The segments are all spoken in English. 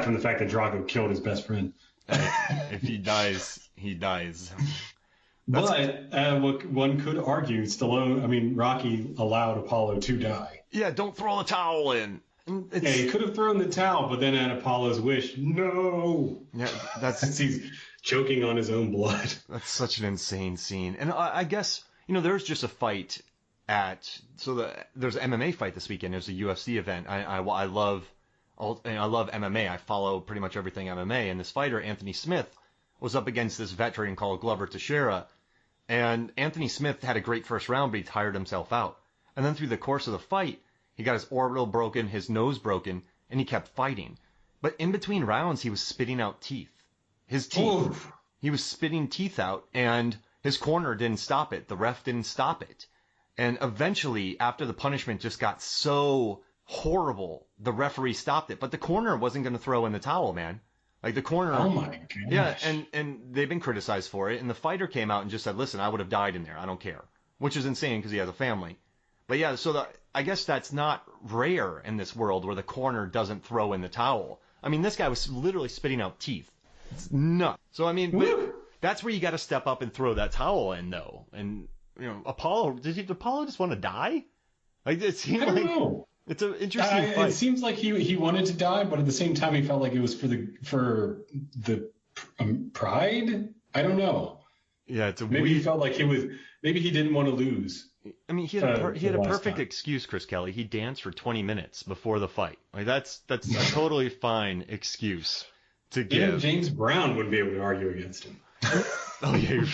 from the fact that Drago killed his best friend. If he dies, he dies. But one could argue Rocky allowed Apollo to die. Yeah, don't throw the towel in. Yeah, he could have thrown the towel, but then at Apollo's wish, no. Yeah, he's choking on his own blood. That's such an insane scene. And I guess, there's just a fight there's an MMA fight this weekend. There's a UFC event. I love MMA. I follow pretty much everything MMA. And this fighter, Anthony Smith, was up against this veteran called Glover Teixeira. And Anthony Smith had a great first round, but he tired himself out. And then through the course of the fight, he got his orbital broken, his nose broken, and he kept fighting. But in between rounds, he was spitting out teeth. His teeth. Oof. He was spitting teeth out, and his corner didn't stop it. The ref didn't stop it. And eventually, after the punishment just got so horrible, the referee stopped it. But the corner wasn't going to throw in the towel, man. Like the corner. Oh my gosh. Yeah, and they've been criticized for it. And the fighter came out and just said, listen, I would have died in there. I don't care. Which is insane because he has a family. But yeah, so I guess that's not rare in this world where the corner doesn't throw in the towel. I mean, this guy was literally spitting out teeth. It's nuts. So, I mean, but that's where you got to step up and throw that towel in, though. And, Apollo, did Apollo just want to die? Like, it seemed I don't know. It's an interesting fight. It seems like he wanted to die, but at the same time, he felt like it was for the pride. I don't know. Yeah, Maybe he felt like maybe he didn't want to lose. I mean, he had a perfect excuse, Chris Kelly. He danced for 20 minutes before the fight. Like that's a totally fine excuse to give. Even James Brown wouldn't be able to argue against him. Oh yeah.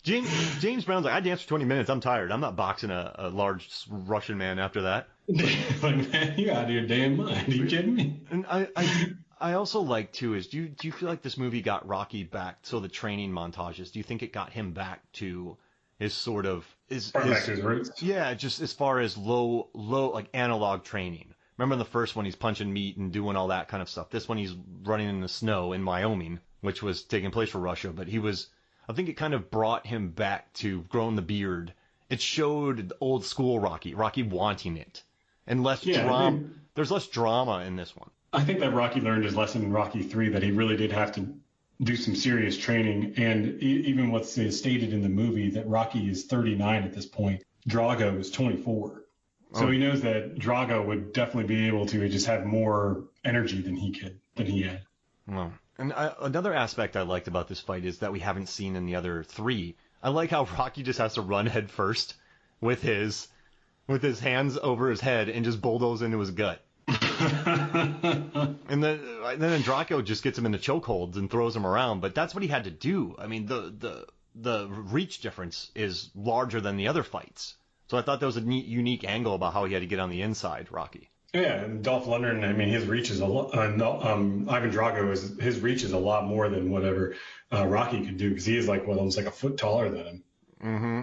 James Brown's like, I danced for 20 minutes. I'm tired. I'm not boxing a large Russian man after that. Like, man, you out of your damn mind. Are you kidding me? And I also like too is do you feel like this movie got Rocky back? So the training montages, do you think it got him back to his sort of back to his roots? Yeah, just as far as low like analog training. Remember in the first one he's punching meat and doing all that kind of stuff. This one he's running in the snow in Wyoming, which was taking place for Russia, but I think it kind of brought him back to growing the beard. It showed the old school Rocky wanting it. And less drama. There's less drama in this one. I think that Rocky learned his lesson in Rocky 3 that he really did have to do some serious training. And even what's stated in the movie that Rocky is 39 at this point, Drago is 24. So he knows that Drago would definitely be able to just have more energy than he had. Well, and another aspect I liked about this fight is that we haven't seen in the other three. I like how Rocky just has to run head first with his hands over his head and just bulldoze into his gut. And then Drago just gets him into chokeholds and throws him around. But that's what he had to do. I mean, the reach difference is larger than the other fights. So I thought that was a neat, unique angle about how he had to get on the inside, Rocky. Yeah, and Dolph Lundgren, I mean, his reach is a lot. Ivan Drago, his reach is a lot more than whatever Rocky could do because he is almost like a foot taller than him. Mm-hmm.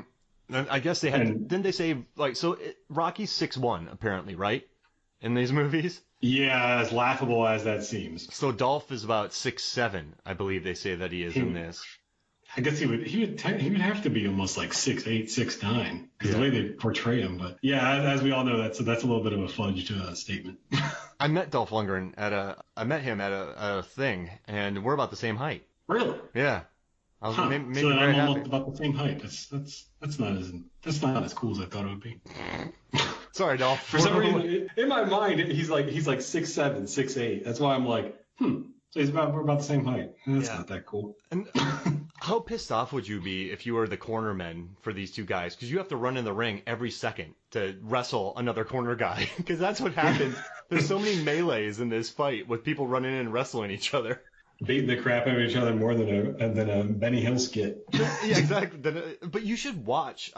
And I guess didn't they say Rocky's 6'1" apparently, right? In these movies? Yeah, as laughable as that seems. So Dolph is about 6'7", I believe they say that he is in this. I guess he would have to be almost like 6'8", 6'9", because the way they portray him. But yeah, as we all know, that's a little bit of a fudge statement. I met Dolph Lundgren at a thing, and we're about the same height. Really? Yeah. I was so I'm almost about the same height. That's not as cool as I thought it would be. Sorry, Dolph. For some reason, in my mind, he's like 6'7", 6'8". That's why I'm like, So we're about the same height. That's not that cool. And how pissed off would you be if you were the cornerman for these two guys? Because you have to run in the ring every second to wrestle another corner guy. Because that's what happens. There's so many melees in this fight with people running in and wrestling each other. Beating the crap out of each other more than a Benny Hill skit. Yeah, exactly. But you should watch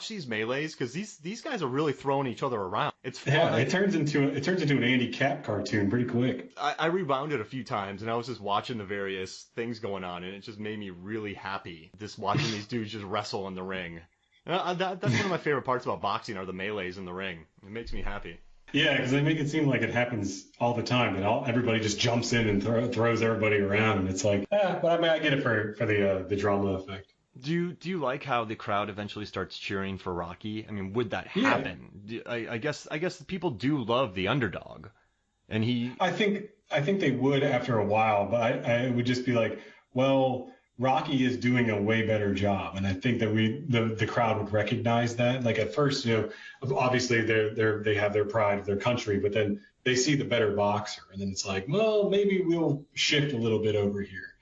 these melees because these guys are really throwing each other around. It's fun. Yeah, it turns into an Andy Capp cartoon pretty quick. I rewound it a few times and I was just watching the various things going on and it just made me really happy just watching these dudes just wrestle in the ring. That's one of my favorite parts about boxing are the melees in the ring. It makes me happy. Yeah, because they make it seem like it happens all the time, and everybody just jumps in and throws everybody around, and it's like, but I mean, I get it for the drama effect. Do you like how the crowd eventually starts cheering for Rocky? I mean, would that happen? Yeah. I guess the people do love the underdog, and he. I think I think they would after a while, but I would just be like, well, Rocky is doing a way better job, and I think that the crowd would recognize that. Like at first, obviously they have their pride of their country, but then they see the better boxer, and then it's like, well, maybe we'll shift a little bit over here.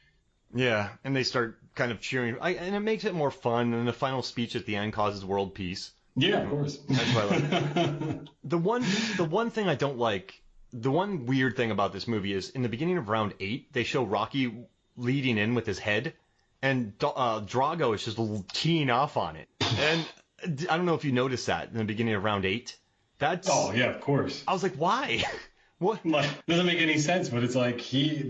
Yeah, and they start kind of cheering, and it makes it more fun. And the final speech at the end causes world peace. Yeah, of course. That's what I like. The one thing I don't like, the one weird thing about this movie is in the beginning of round 8, they show Rocky leading in with his head, and Drago is just teeing off on it. And I don't know if you noticed that in the beginning of round 8. Oh yeah, of course. I was like, why? What? Like, doesn't make any sense, but it's like he's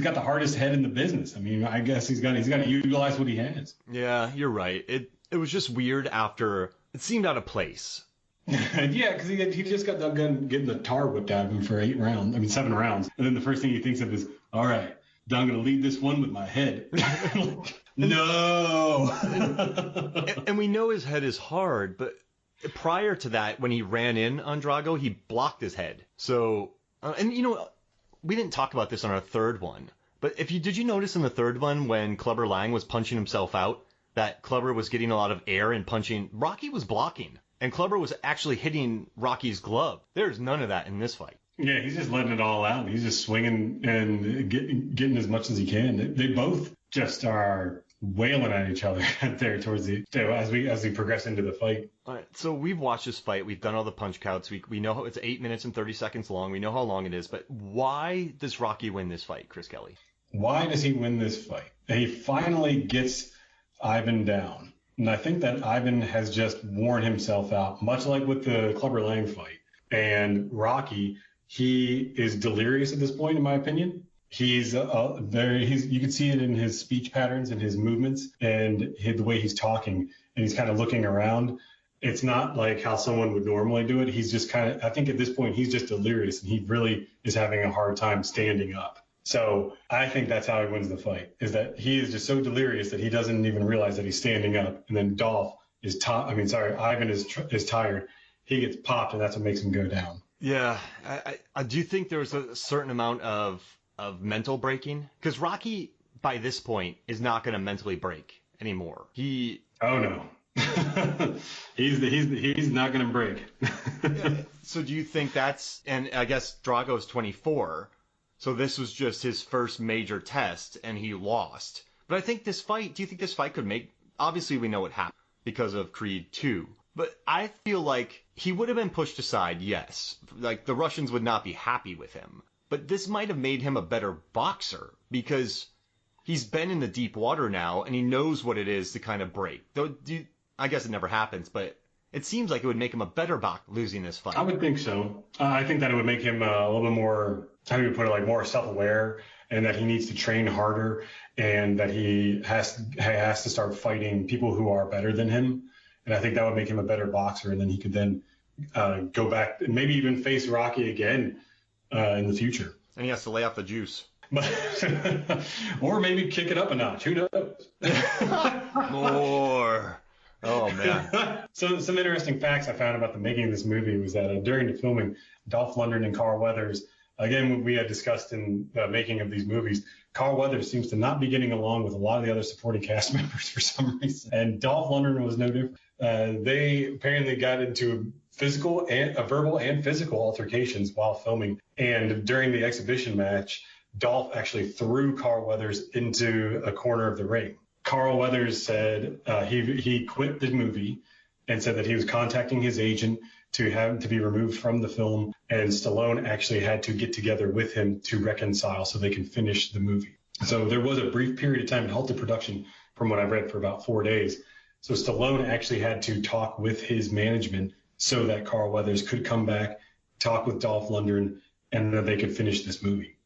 got the hardest head in the business. I mean, I guess he's got to utilize what he has. Yeah, you're right. It was just weird after. It seemed out of place. Yeah, because he just got done getting the tar whipped out of him for 7 rounds, and then the first thing he thinks of is, all right, I'm gonna lead this one with my head. No. And we know his head is hard, but prior to that, when he ran in on Drago, he blocked his head. So, we didn't talk about this on our third one, but did you notice in the third one when Clubber Lang was punching himself out, that Clubber was getting a lot of air and punching, Rocky was blocking, and Clubber was actually hitting Rocky's glove. There's none of that in this fight. Yeah, he's just letting it all out. He's just swinging and getting as much as he can. They both just are wailing at each other there towards as we progress into the fight. All right, so we've watched this fight. We've done all the punch counts. We know how it's 8 minutes and 30 seconds long. We know how long it is. But why does Rocky win this fight, Chris Kelly? Why does he win this fight? He finally gets Ivan down. And I think that Ivan has just worn himself out, much like with the Clubber Lang fight. And Rocky, he is delirious at this point, in my opinion. You can see it in his speech patterns and his movements and the way he's talking, and he's kind of looking around. It's not like how someone would normally do it. He's just I think at this point, he's just delirious, and he really is having a hard time standing up. So I think that's how he wins the fight, is that he is just so delirious that he doesn't even realize that he's standing up. And then Ivan is tired. He gets popped, and that's what makes him go down. Yeah. I do think there's a certain amount of mental breaking, because Rocky by this point is not going to mentally break anymore. Oh no. he's not going to break. Yeah. So do you think and I guess Drago's 24, so this was just his first major test and he lost. But I think do you think this fight could obviously we know what happened because of Creed 2, but I feel like he would have been pushed aside, yes. Like the Russians would not be happy with him. But this might have made him a better boxer because he's been in the deep water now and he knows what it is to kind of break. I guess it never happens, but it seems like it would make him a better boxer losing this fight. I would think so. I think that it would make him a little bit more, how do you put it, like more self-aware, and that he needs to train harder, and that he has to start fighting people who are better than him. And I think that would make him a better boxer, and then he could then go back and maybe even face Rocky again in the future. And he has to lay off the juice. Or maybe kick it up a notch. Who knows? More. Oh, man. So some interesting facts I found about the making of this movie was that during the filming, Dolph Lundgren and Carl Weathers, again, we had discussed in the making of these movies, Carl Weathers seems to not be getting along with a lot of the other supporting cast members for some reason. And Dolph Lundgren was no different. They apparently got into verbal and physical altercations while filming. And during the exhibition match, Dolph actually threw Carl Weathers into a corner of the ring. Carl Weathers said he quit the movie and said that he was contacting his agent to be removed from the film, and Stallone actually had to get together with him to reconcile so they can finish the movie. So there was a brief period of time, it halted production from what I've read for about 4 days. So Stallone actually had to talk with his management so that Carl Weathers could come back, talk with Dolph Lundgren, and that they could finish this movie.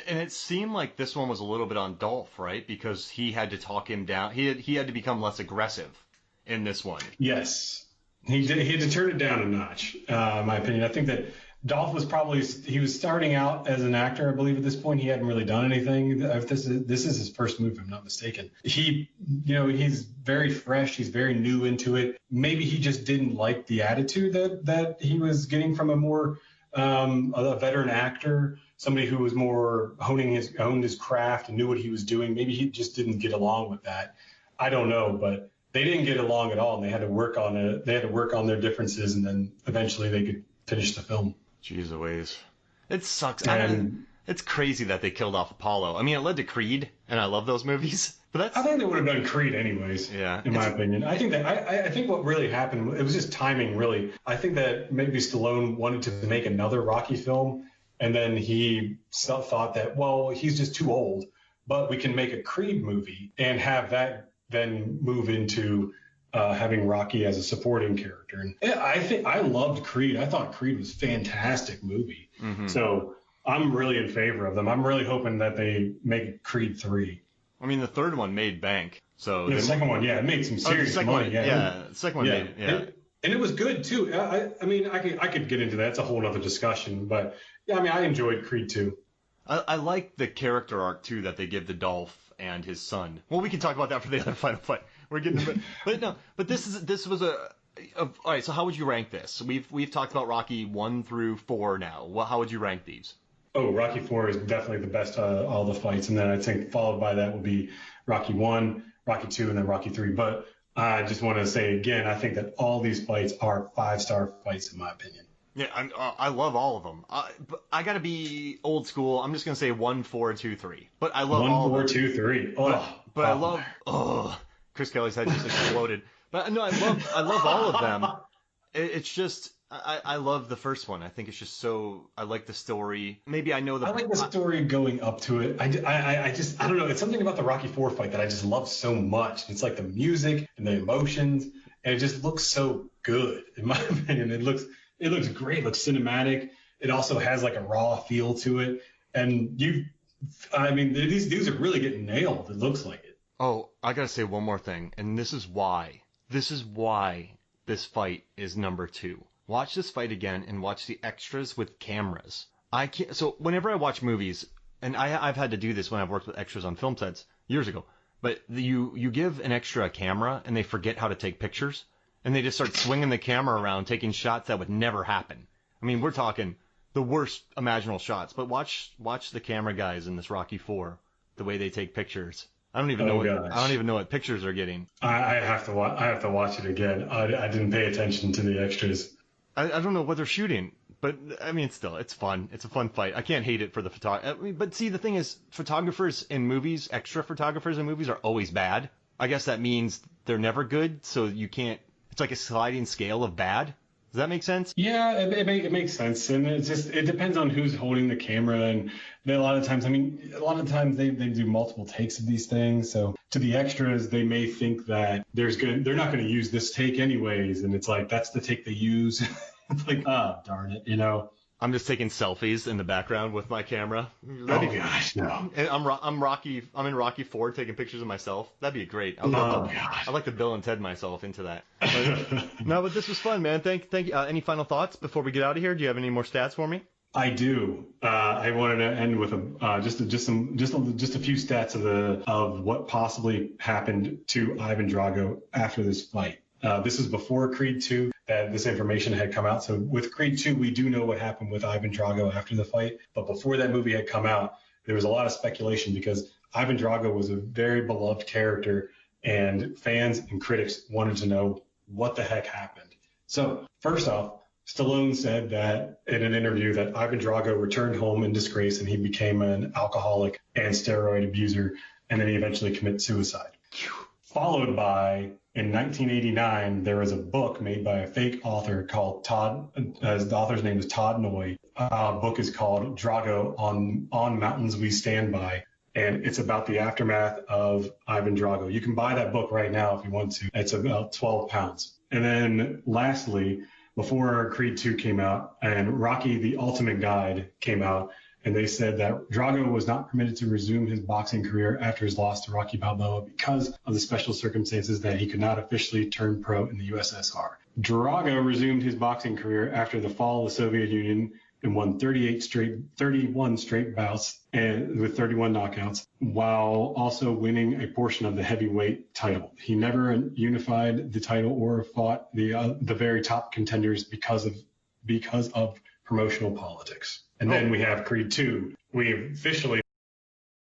And it seemed like this one was a little bit on Dolph, right? Because he had to talk him down. He had to become less aggressive in this one. Yes. He had to turn it down a notch, in my opinion. I think that Dolph he was starting out as an actor, I believe, at this point. He hadn't really done anything. This is his first movie, if I'm not mistaken. He's very fresh. He's very new into it. Maybe he just didn't like the attitude that he was getting from a more a veteran actor. somebody who was more honed his craft and knew what he was doing. Maybe he just didn't get along with that. I don't know, but they didn't get along at all, and they had to work on it. They had to work on their differences, and then eventually they could finish the film. Jeez Louise. It sucks. It's crazy that they killed off Apollo. I mean, it led to Creed, and I love those movies. But I think they would have done Creed anyways. Yeah, in my opinion. I think that I think what really happened, it was just timing, really. I think that maybe Stallone wanted to make another Rocky film, and then he thought that, well, he's just too old, but we can make a Creed movie and have that then move into having Rocky as a supporting character. And I think I loved Creed. I thought Creed was a fantastic movie. Mm-hmm. So I'm really in favor of them. I'm really hoping that they make Creed 3. I mean, the third one made bank. So the second one, yeah, it made some serious money. The second one made it. And it was good too. I mean, I could get into that. It's a whole other discussion, but yeah, I mean, I enjoyed Creed 2. I like the character arc too that they give to Dolph and his son. Well, we can talk about that for the other final fight. We're getting, but this was all right. So how would you rank this? We've talked about Rocky 1 through 4 now. Well, how would you rank these? Oh, Rocky 4 is definitely the best all the fights, and then I think followed by that would be Rocky 1, Rocky 2, and then Rocky 3. But I just want to say again, I think that all these fights are 5-star fights in my opinion. Yeah, I love all of them. But I gotta be old school. I'm just gonna say 1, 4, 2, 3. But I love 1, all 4, of them. 2, 3. Oh, but I love. Oh, Chris Kelly's head just exploded. But no, I love all of them. It's just I love the first one. I think it's just so. I like the story. Maybe I know the. I like the story going up to it. I just I don't know. It's something about the Rocky 4 fight that I just love so much. It's like the music and the emotions, and it just looks so good in my opinion. It looks great. It looks cinematic. It also has like a raw feel to it. And these dudes are really getting nailed. It looks like it. Oh, I gotta say one more thing, and this is why this fight is number 2. Watch this fight again and watch the extras with cameras. So whenever I watch movies, and I've had to do this when I've worked with extras on film sets years ago, but you give an extra a camera and they forget how to take pictures. And they just start swinging the camera around, taking shots that would never happen. I mean, we're talking the worst imaginable shots. But watch the camera guys in this Rocky 4, the way they take pictures. I don't even know what pictures they're getting. I have to watch it again. I didn't pay attention to the extras. I don't know what they're shooting, but I mean, it's fun. It's a fun fight. I can't hate it for the photography. But see, the thing is, photographers in movies, extra photographers in movies, are always bad. I guess that means they're never good. So you can't. It's like a sliding scale of bad. Does that make sense? Yeah, it makes sense, and it depends on who's holding the camera, and a lot of times they do multiple takes of these things. So to the extras, they may think that they're not going to use this take anyways, and it's like that's the take they use. It's like, darn it, you know. I'm just taking selfies in the background with my camera. Oh gosh, no. And I'm in Rocky 4 taking pictures of myself. That'd be great. I'd like to Bill and Ted myself into that. But this was fun, man. Thank you. Any final thoughts before we get out of here? Do you have any more stats for me? I do. I wanted to end with just a few stats of what possibly happened to Ivan Drago after this fight. This is before Creed 2 that this information had come out. So with Creed 2, we do know what happened with Ivan Drago after the fight. But before that movie had come out, there was a lot of speculation because Ivan Drago was a very beloved character and fans and critics wanted to know what the heck happened. So first off, Stallone said that in an interview that Ivan Drago returned home in disgrace and he became an alcoholic and steroid abuser, and then he eventually committed suicide. Followed by, in 1989, there was a book made by a fake author called Todd. The author's name is Todd Noy. Book is called Drago on Mountains We Stand By, and it's about the aftermath of Ivan Drago. You can buy that book right now if you want to. It's about 12 pounds. And then lastly, before Creed 2 came out and Rocky the Ultimate Guide came out, and they said that Drago was not permitted to resume his boxing career after his loss to Rocky Balboa because of the special circumstances that he could not officially turn pro in the USSR. Drago resumed his boxing career after the fall of the Soviet Union and won 31 straight bouts and with 31 knockouts, while also winning a portion of the heavyweight title. He never unified the title or fought the very top contenders because of promotional politics. And then we have Creed 2. We officially